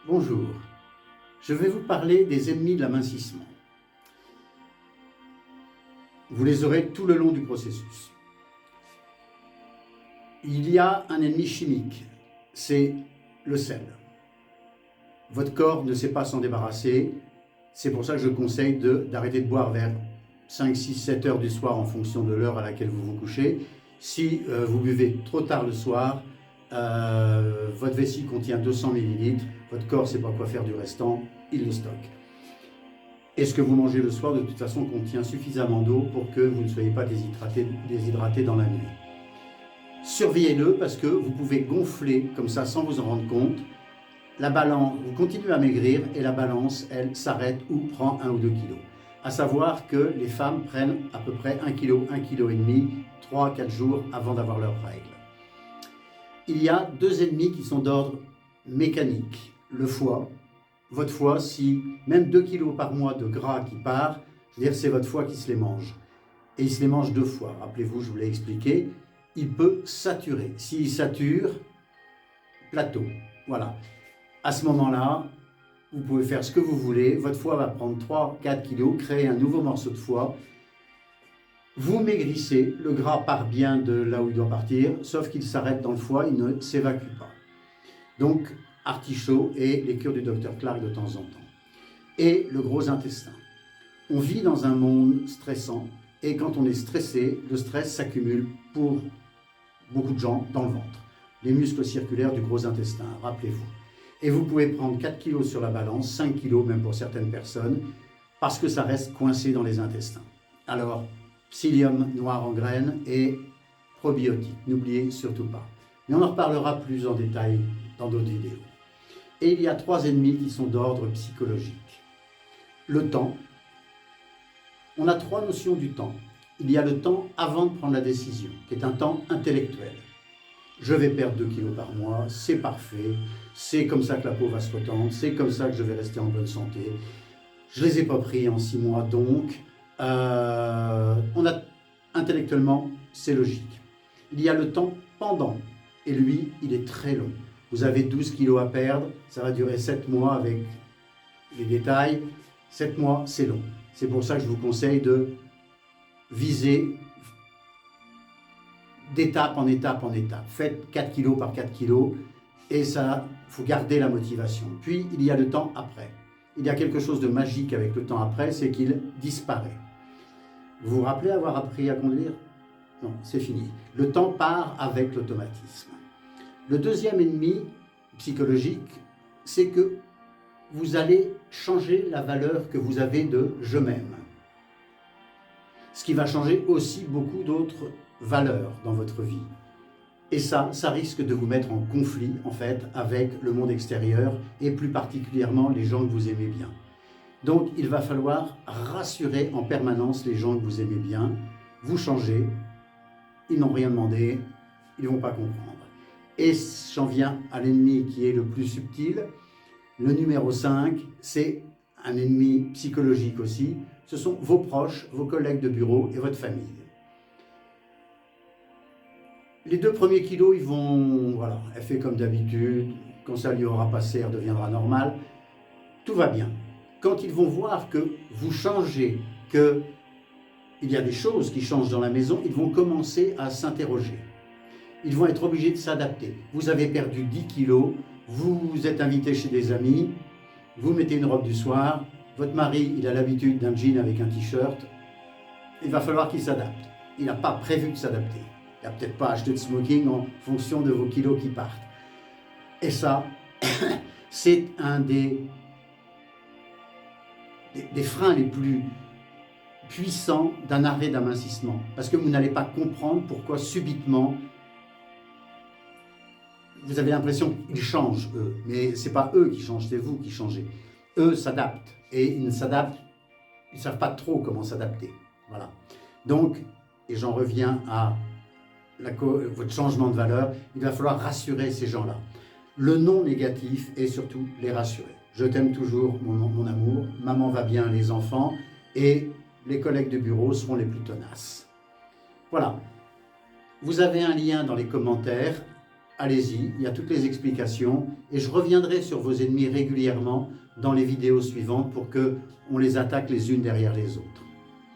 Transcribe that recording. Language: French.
Bonjour, je vais vous parler des ennemis de l'amincissement. Vous les aurez tout le long du processus. Il y a un ennemi chimique, c'est le sel. Votre corps ne sait pas s'en débarrasser, c'est pour ça que je conseille d'arrêter de boire vers 5, 6, 7 heures du soir en fonction de l'heure à laquelle vous vous couchez. Si vous buvez trop tard le soir, votre vessie contient 200 ml, votre corps ne sait pas quoi faire du restant, il le stocke. Et ce que vous mangez le soir, de toute façon, contient suffisamment d'eau pour que vous ne soyez pas déshydraté dans la nuit. Surveillez-le parce que vous pouvez gonfler comme ça sans vous en rendre compte. La balance, vous continuez à maigrir et la balance, elle, s'arrête ou prend 1 ou 2 kilos. À savoir que les femmes prennent à peu près 1 kg, 1,5 kg, 3 à 4 jours avant d'avoir leurs règles. Il y a deux ennemis qui sont d'ordre mécanique. Le foie. Votre foie, si même 2 kg par mois de gras qui part, je veux dire, c'est votre foie qui se les mange. Et il se les mange 2 fois. Rappelez-vous, je vous l'ai expliqué. Il peut saturer. S'il sature, plateau. Voilà. À ce moment-là, vous pouvez faire ce que vous voulez. Votre foie va prendre 3-4 kg, créer un nouveau morceau de foie. Vous maigrissez, le gras part bien de là où il doit partir, sauf qu'il s'arrête dans le foie, il ne s'évacue pas. Donc, artichaut et les cures du Dr Clark de temps en temps. Et le gros intestin. On vit dans un monde stressant et quand on est stressé, le stress s'accumule pour beaucoup de gens dans le ventre. Les muscles circulaires du gros intestin, rappelez-vous. Et vous pouvez prendre 4 kg sur la balance, 5 kg même pour certaines personnes, parce que ça reste coincé dans les intestins. Alors, psyllium noir en graines et probiotiques, n'oubliez surtout pas. Mais on en reparlera plus en détail dans d'autres vidéos. Et il y a 3 ennemis qui sont d'ordre psychologique. Le temps. On a 3 notions du temps. Il y a le temps avant de prendre la décision, qui est un temps intellectuel. Je vais perdre 2 kilos par mois, c'est parfait, c'est comme ça que la peau va se retendre, c'est comme ça que je vais rester en bonne santé. Je ne les ai pas pris en 6 mois, donc intellectuellement, c'est logique. Il y a le temps pendant, et lui, il est très long. Vous avez 12 kilos à perdre, ça va durer 7 mois avec les détails. 7 mois, c'est long. C'est pour ça que je vous conseille de viser d'étape en étape en étape. Faites 4 kilos par 4 kilos et ça, il faut garder la motivation. Puis, il y a le temps après. Il y a quelque chose de magique avec le temps après, c'est qu'il disparaît. Vous vous rappelez avoir appris à conduire? Non, c'est fini. Le temps part avec l'automatisme. Le deuxième ennemi psychologique, c'est que vous allez changer la valeur que vous avez de « je m'aime ». Ce qui va changer aussi beaucoup d'autres valeurs dans votre vie. Et ça risque de vous mettre en conflit, en fait, avec le monde extérieur et plus particulièrement les gens que vous aimez bien. Donc, il va falloir rassurer en permanence les gens que vous aimez bien. Vous changez, ils n'ont rien demandé, ils ne vont pas comprendre. Et j'en viens à l'ennemi qui est le plus subtil. Le numéro 5, c'est un ennemi psychologique aussi. Ce sont vos proches, vos collègues de bureau et votre famille. Les 2 premiers kilos, ils vont, voilà, elle fait comme d'habitude. Quand ça lui aura passé, elle deviendra normale. Tout va bien. Quand ils vont voir que vous changez, qu'il y a des choses qui changent dans la maison, ils vont commencer à s'interroger. Ils vont être obligés de s'adapter. Vous avez perdu 10 kilos, vous êtes invité chez des amis, vous mettez une robe du soir, votre mari, il a l'habitude d'un jean avec un t-shirt, il va falloir qu'il s'adapte. Il n'a pas prévu de s'adapter. Il n'a peut-être pas acheté de smoking en fonction de vos kilos qui partent. Et ça, c'est un des freins les plus puissants d'un arrêt d'amincissement. Parce que vous n'allez pas comprendre pourquoi subitement, vous avez l'impression qu'ils changent, eux. Mais ce n'est pas eux qui changent, c'est vous qui changez. Eux s'adaptent. Et ils ne s'adaptent, ils ne savent pas trop comment s'adapter. Voilà. Donc, et j'en reviens à votre changement de valeur, il va falloir rassurer ces gens-là. Le non négatif et surtout les rassurer. Je t'aime toujours, mon amour, maman va bien, les enfants, et les collègues de bureau seront les plus tenaces. Voilà. Vous avez un lien dans les commentaires. allez-y, il y a toutes les explications et je reviendrai sur vos ennemis régulièrement dans les vidéos suivantes pour qu'on les attaque les unes derrière les autres.